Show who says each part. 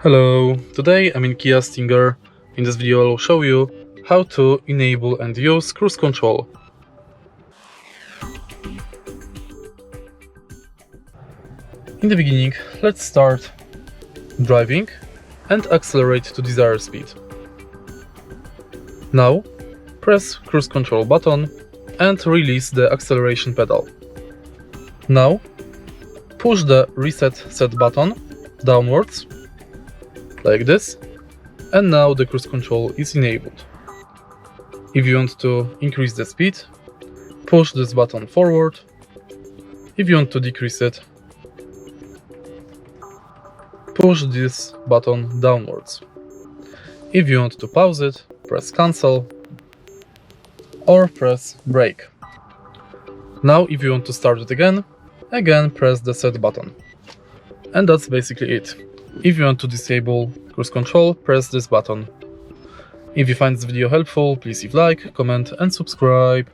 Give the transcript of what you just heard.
Speaker 1: Hello, today I'm in Kia Stinger. In this video I will show you how to enable and use cruise control. In the beginning, let's start driving and accelerate to desired speed. Now, press cruise control button and release the acceleration pedal. Now, push the reset set button downwards, like this, and now the cruise control is enabled. If you want to increase the speed, push this button forward. If you want to decrease it, push this button downwards. If you want to pause it, press cancel or press brake. Now if you want to start it again press the set button. And that's basically it. If you want to disable cruise control, press this button. If you find this video helpful, please leave a like, comment and subscribe.